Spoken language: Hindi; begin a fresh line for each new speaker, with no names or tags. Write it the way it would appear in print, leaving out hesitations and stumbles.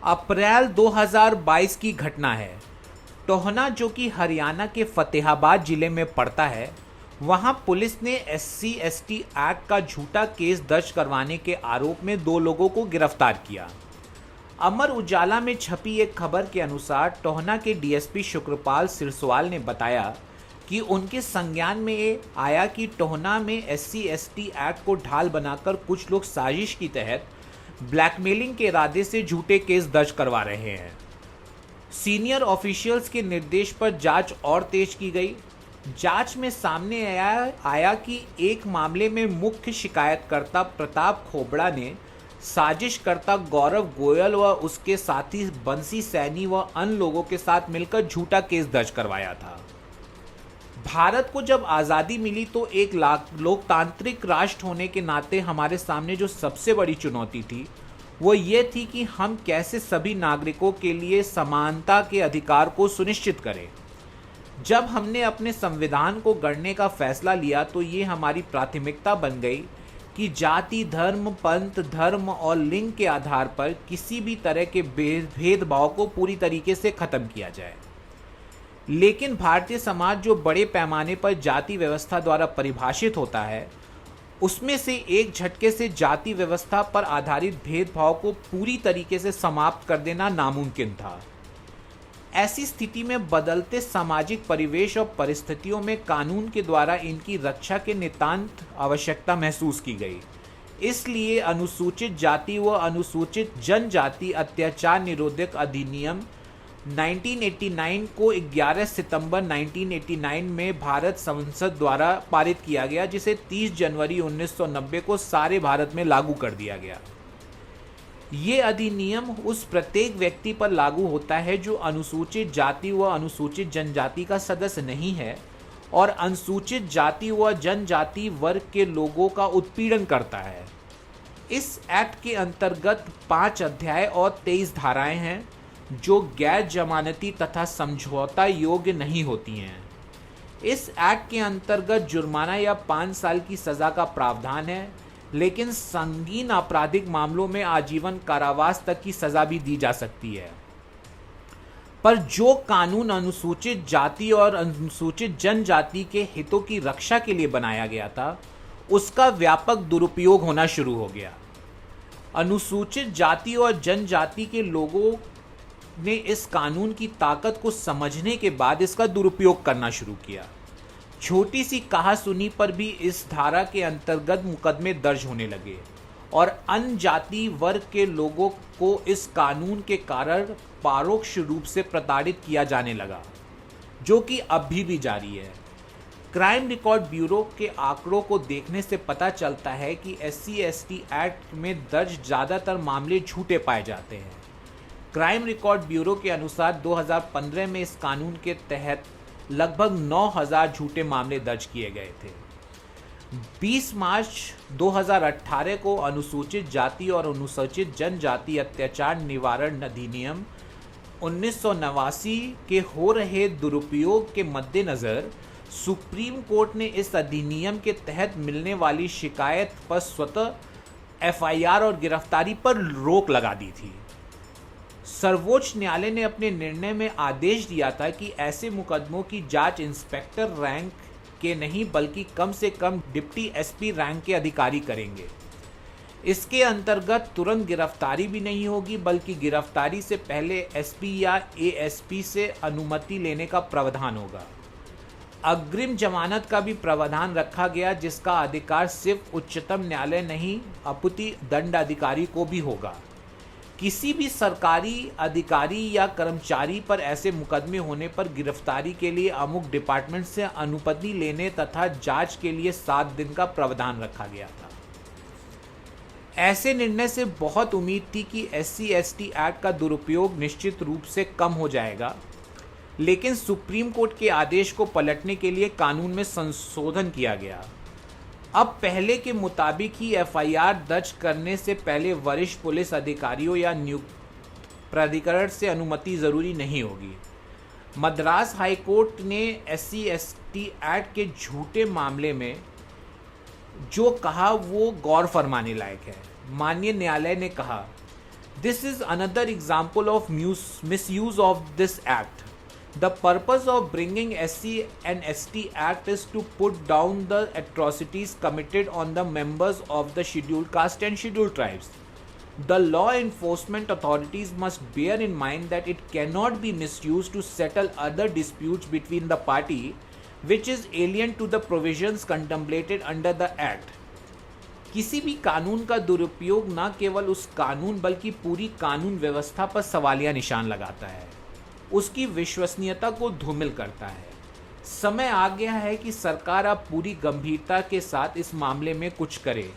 अप्रैल 2022 की घटना है। टोहना, जो कि हरियाणा के फतेहाबाद जिले में पड़ता है, वहां पुलिस ने SC/ST एक्ट का झूठा केस दर्ज करवाने के आरोप में 2 लोगों को गिरफ्तार किया। अमर उजाला में छपी एक खबर के अनुसार टोहना के DSP शुक्रपाल सिरसवाल ने बताया कि उनके संज्ञान में आया कि टोहना में SC/ST एक्ट को ढाल बनाकर कुछ लोग साजिश की तहत ब्लैकमेलिंग के इरादे से झूठे केस दर्ज करवा रहे हैं। सीनियर ऑफिशियल्स के निर्देश पर जांच और तेज की गई। जांच में सामने आया कि एक मामले में मुख्य शिकायतकर्ता प्रताप खोबड़ा ने साजिशकर्ता गौरव गोयल व उसके साथी बंसी सैनी व अन्य लोगों के साथ मिलकर झूठा केस दर्ज करवाया था। भारत को जब आज़ादी मिली तो एक लोकतांत्रिक राष्ट्र होने के नाते हमारे सामने जो सबसे बड़ी चुनौती थी वो ये थी कि हम कैसे सभी नागरिकों के लिए समानता के अधिकार को सुनिश्चित करें। जब हमने अपने संविधान को गढ़ने का फैसला लिया तो ये हमारी प्राथमिकता बन गई कि जाति, धर्म, पंथ, धर्म और लिंग के आधार पर किसी भी तरह के भेदभाव को पूरी तरीके से खत्म किया जाए। लेकिन भारतीय समाज जो बड़े पैमाने पर जाति व्यवस्था द्वारा परिभाषित होता है, उसमें से एक झटके से जाति व्यवस्था पर आधारित भेदभाव को पूरी तरीके से समाप्त कर देना नामुमकिन था। ऐसी स्थिति में बदलते सामाजिक परिवेश और परिस्थितियों में कानून के द्वारा इनकी रक्षा के नितांत आवश्यकता महसूस की गई। इसलिए अनुसूचित जाति व अनुसूचित जनजाति अत्याचार निरोधक अधिनियम 1989 को 11 सितंबर 1989 में भारत संसद द्वारा पारित किया गया, जिसे 30 जनवरी 1990 को सारे भारत में लागू कर दिया गया। ये अधिनियम उस प्रत्येक व्यक्ति पर लागू होता है जो अनुसूचित जाति व अनुसूचित जनजाति का सदस्य नहीं है और अनुसूचित जाति व जनजाति वर्ग के लोगों का उत्पीड़न करता है। इस एक्ट के अंतर्गत 5 अध्याय और 23 धाराएं हैं जो गैर जमानती तथा समझौता योग्य नहीं होती हैं। इस एक्ट के अंतर्गत जुर्माना या 5 साल की सज़ा का प्रावधान है, लेकिन संगीन आपराधिक मामलों में आजीवन कारावास तक की सज़ा भी दी जा सकती है। पर जो कानून अनुसूचित जाति और अनुसूचित जनजाति के हितों की रक्षा के लिए बनाया गया था, उसका व्यापक दुरुपयोग होना शुरू हो गया। अनुसूचित जाति और जनजाति के लोगों ने इस कानून की ताकत को समझने के बाद इसका दुरुपयोग करना शुरू किया। छोटी सी कहासुनी पर भी इस धारा के अंतर्गत मुकदमे दर्ज होने लगे और अन्य जाति वर्ग के लोगों को इस कानून के कारण परोक्ष रूप से प्रताड़ित किया जाने लगा, जो कि अभी भी जारी है। क्राइम रिकॉर्ड ब्यूरो के आंकड़ों को देखने से पता चलता है कि SC/ST एक्ट में दर्ज ज़्यादातर मामले झूठे पाए जाते हैं। क्राइम रिकॉर्ड ब्यूरो के अनुसार 2015 में इस कानून के तहत लगभग 9,000 झूठे मामले दर्ज किए गए थे। 20 मार्च 2018 को अनुसूचित जाति और अनुसूचित जनजाति अत्याचार निवारण अधिनियम 1989 के हो रहे दुरुपयोग के मद्देनज़र सुप्रीम कोर्ट ने इस अधिनियम के तहत मिलने वाली शिकायत पर स्वतः FIR और गिरफ्तारी पर रोक लगा दी थी। सर्वोच्च न्यायालय ने अपने निर्णय में आदेश दिया था कि ऐसे मुकदमों की जांच इंस्पेक्टर रैंक के नहीं बल्कि कम से कम डिप्टी SP रैंक के अधिकारी करेंगे। इसके अंतर्गत तुरंत गिरफ्तारी भी नहीं होगी, बल्कि गिरफ्तारी से पहले SP या ASP से अनुमति लेने का प्रावधान होगा। अग्रिम जमानत का भी प्रावधान रखा गया, जिसका अधिकार सिर्फ उच्चतम न्यायालय नहीं अपितु दंडाधिकारी को भी होगा। किसी भी सरकारी अधिकारी या कर्मचारी पर ऐसे मुकदमे होने पर गिरफ्तारी के लिए अमुक डिपार्टमेंट से अनुमति लेने तथा जांच के लिए 7 दिन का प्रावधान रखा गया था। ऐसे निर्णय से बहुत उम्मीद थी कि SC/ST एक्ट का दुरुपयोग निश्चित रूप से कम हो जाएगा, लेकिन सुप्रीम कोर्ट के आदेश को पलटने के लिए कानून में संशोधन किया गया। अब पहले के मुताबिक ही FIR दर्ज करने से पहले वरिष्ठ पुलिस अधिकारियों या नियुक्त प्राधिकरण से अनुमति जरूरी नहीं होगी। मद्रास हाईकोर्ट ने SC/ST एक्ट के झूठे मामले में जो कहा वो गौर फरमाने लायक है। माननीय न्यायालय ने कहा This is another example of misuse of this act. The purpose of bringing SC and ST Act is to put down the atrocities committed on the members of the scheduled caste and scheduled tribes. The law enforcement authorities must bear in mind that it cannot be misused to settle other disputes between the party, which is alien to the provisions contemplated under the act. किसी भी कानून का दुरुपयोग न केवल उस कानून बल्कि पूरी कानून व्यवस्था पर सवालिया निशान लगाता है, उसकी विश्वसनीयता को धूमिल करता है। समय आ गया है कि सरकार अब पूरी गंभीरता के साथ इस मामले में कुछ करे।